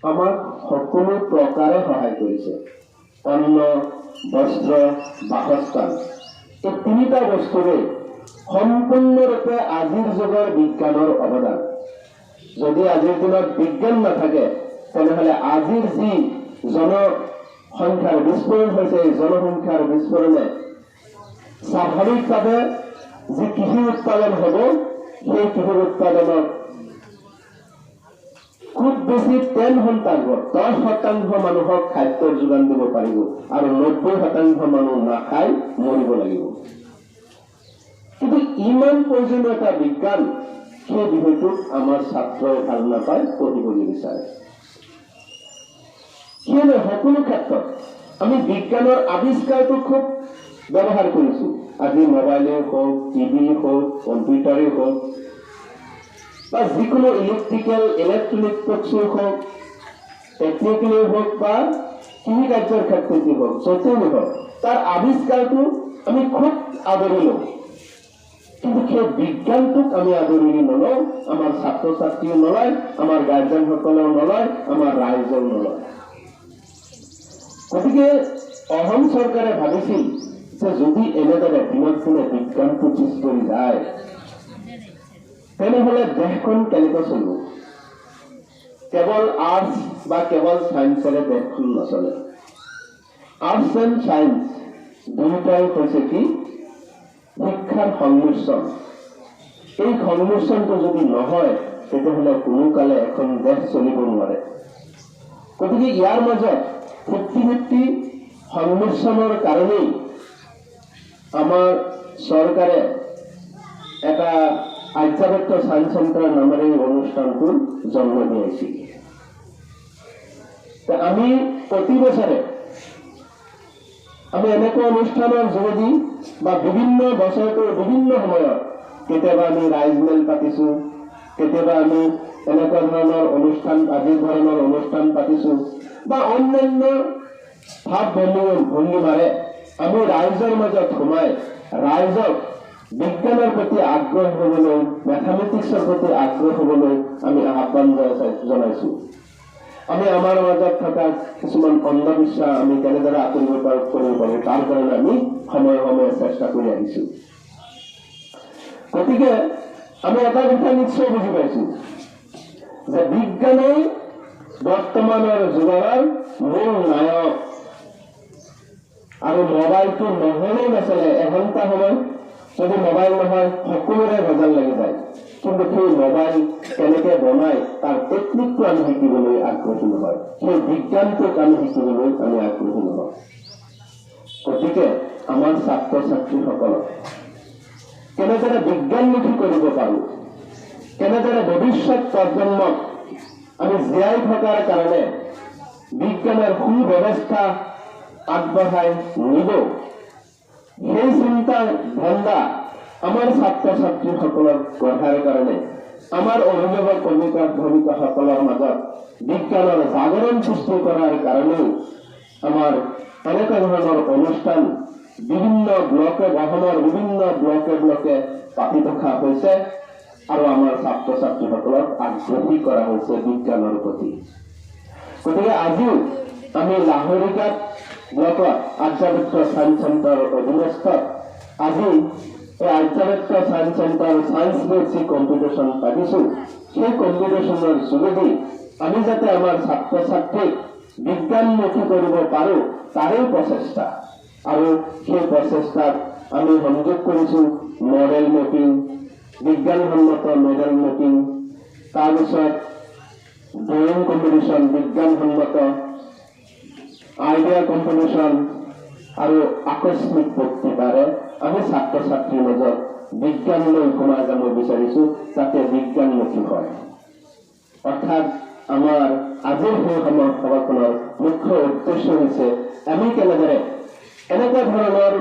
আমাক সকলো প্ৰকাৰে সহায় কৰিছে। অন্ন, বস্ত্ৰ, বাসস্থান, এই তিনিটা বস্তুৰে সম্পূৰ্ণৰূপে আজিৰ যুগৰ বিজ্ঞানৰ অৱদান। যদি আজিৰ দিনত বিজ্ঞান নাথাকে তেনেহলে আজিৰ যি জনসংখ্যাৰ বিস্ফোৰণ হৈছে, এই জনসংখ্যাৰ বিস্ফোৰণে স্বাভাৱিকভাৱে যি কৃষি উৎপাদন হ'ব, সেই কৃষি উৎপাদনত খুব বেছি 10% মানুহক খাদ্যৰ যোগান দিব পাৰিব আৰু 90% মানুহ নাখাই মৰিব লাগিব। কিন্তু ইমান প্ৰয়োজনীয় এটা বিজ্ঞান, সেই বিষয়টোক আমাৰ ছাত্ৰই ভাল নাপায়, পঢ়িব নিবিচাৰে। কিয়নো সকলো ক্ষেত্ৰত আমি বিজ্ঞানৰ আৱিষ্কাৰটো খুব ব্যৱহাৰ কৰিছো। আজি মোবাইলেই হওক, টিভি হওক, কম্পিউটাৰেই হওক, বা যিকোনো ইলেক্ট্ৰনিক বস্তুৱেই হওক, টেকনিকেলেই হওক বা কৃষি কাৰ্যৰ ক্ষেত্ৰতেই হওক, য'তেই নহওক, তাৰ আৱিষ্কাৰটো আমি খুব আদৰি লওঁ। কিন্তু সেই বিজ্ঞানটোক আমি আদৰি নলওঁ, আমাৰ ছাত্ৰ ছাত্ৰীও নলয়, আমাৰ গাৰ্জেনসকলেও নলয়, আমাৰ ৰাইজেও নলয়। গতিকে অসম চৰকাৰে ভাবিছিল যে যদি এনেদৰে দিনক দিনে বিজ্ঞানটো পিছ পৰি যায় তেনেহলে দেশখন কেনেকৈ চলিব? কেৱল আৰ্টছ বা কেৱল ছায়েন্সেৰে দেশখন নচলে। আৰ্টছ এণ্ড ছায়েন্স দুয়োটাই হৈছে কি? শিক্ষাৰ সংমিশ্ৰণ। এই সংমিশ্ৰণটো যদি নহয় তেতিয়াহ'লে কোনো কালে এখন দেশ চলিব নোৱাৰে। গতিকে ইয়াৰ মাজত 50-50 সংমিশ্ৰণৰ কাৰণেই আমাৰ চৰকাৰে এটা আৰ্যভট্ট ছায়েন্স চেণ্টাৰ নামেৰে অনুষ্ঠানটোৰ জন্ম দিয়েছিল। আমি প্ৰতি বছৰে আমি এনেকুৱা অনুষ্ঠানৰ যোগেদি বা বিভিন্ন বছৰটোৰ বিভিন্ন সময়ত কেতিয়াবা আমি ৰাইজমেল পাতিছো, কেতিয়াবা আমি এনেকুৱা ধৰণৰ অনুষ্ঠান, আজিৰ ধৰণৰ অনুষ্ঠান পাতিছো বা অন্যান্য ভাৱ ভংগীমাৰে আমি ৰাইজৰ মাজত সোমাই ৰাইজক বিজ্ঞানৰ প্ৰতি আগ্ৰহ হ'বলৈ, মেথামেটিক্সৰ প্ৰতি আগ্ৰহ হ'বলৈ আমি আহ্বান জনাইছো। আমি আমাৰ মাজত থকা কিছুমান অন্ধবিশ্বাস আমি কেনেদৰে আঁতৰিব পাৰোঁ তাৰ কাৰণে আমি সময়ে সময়ে চেষ্টা কৰি আহিছো। গতিকে আমি এটা কথা নিশ্চয় বুজি পাইছো যে বিজ্ঞানেই বৰ্তমানৰ যুগৰ মূল নায়ক। আৰু মোবাইলটো নহলেই নচলে। এঘণ্টা সময় যদি মোবাইল নহয় সকলোৰে ভেজাল লাগি যায়। কিন্তু সেই মোবাইল কেনেকে বনায় তাৰ টেকনিকটো আমি শিকিবলৈ আগ্ৰহী নহয়, সেই বিজ্ঞানটোক আমি শিকিবলৈ আমি আগ্ৰহী নহয়। গতিকে আমাৰ ছাত্ৰ ছাত্ৰীসকলক কেনেদৰে বিজ্ঞানমুখী কৰিব পাৰোঁ, কেনেদৰে ভৱিষ্যত প্ৰজন্মক আমি জীয়াই থকাৰ কাৰণে বিজ্ঞানৰ সুব্যৱস্থা আগবঢ়াই নিব, সেই চিন্তা ধান্দা আমাৰ ছাত্ৰ ছাত্ৰীসকলক গঢ়াৰ কাৰণে আমাৰ অভিভাৱক ভূমিকাসকলৰ মাজত বিজ্ঞানৰ জাগৰণ সৃষ্টি কৰাৰ কাৰণেও আমাৰ এনেকুৱা ধৰণৰ অনুষ্ঠান বিভিন্ন ব্লকে, অসমৰ বিভিন্ন ব্লকে পাতি থকা হৈছে আৰু আমাৰ ছাত্ৰ ছাত্ৰীসকলক আগ্ৰহী কৰা হৈছে বিজ্ঞানৰ প্ৰতি। গতিকে আজিও আমি লাহৰিঘাট ব্লকত আৰ্যভট্ট ছায়েন্স চেণ্টাৰৰ অধীনস্থ আজি এই আৰ্যভট্ট ছায়েন্স চেণ্টাৰ ছায়েন্স বেছি কম্পিটিশ্যন পাতিছো। সেই কম্পিটিশ্যনৰ যোগেদি আমি যাতে আমাৰ ছাত্ৰ ছাত্ৰীক বিজ্ঞানমুখী কৰিব পাৰোঁ তাৰেই প্ৰচেষ্টা। আৰু সেই প্ৰচেষ্টাত আমি সংযোগ কৰিছো মডেল মেকিং, বিজ্ঞানসন্মত মডেল মেকিং, তাৰপিছত ড্ৰয়িং কম্পিটিশ্যন, বিজ্ঞানসন্মত আইডিয়া কম্পিটিশ্যন আৰু আকস্মিক বক্তৃতাৰে আমি ছাত্ৰ ছাত্ৰীৰ মাজত বিজ্ঞানলৈ সোমাই যাব বিচাৰিছো যাতে বিজ্ঞানমুখী হয়। অৰ্থাৎ আমাৰ আজিৰ সেই সভাখনৰ মুখ্য উদ্দেশ্য হৈছে আমি কেনেদৰে এনেকুৱা ধৰণৰ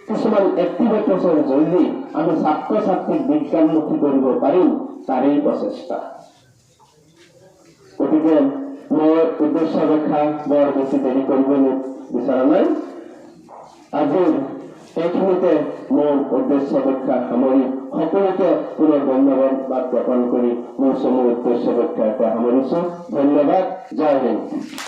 কিছুমান এক্টিভিটিছৰ জৰিয়তে আমি ছাত্ৰ ছাত্ৰীক বিজ্ঞানমুখী কৰিব পাৰিম তাৰেই প্ৰচেষ্টা। গতিকে মই উদ্দেশ্য ব্যাখ্যা বৰ বেছি দেৰি কৰিব বিচৰা নাই। আজিৰ এইখিনিতে মোৰ উদ্দেশ্য ব্যাখ্যা সামৰি সকলোকে পুনৰ ধন্যবাদ জ্ঞাপন কৰি মোৰ চমু উদ্দেশ্য ৰক্ষাতে সামৰিছো। ধন্যবাদ। জয় হিন্দ।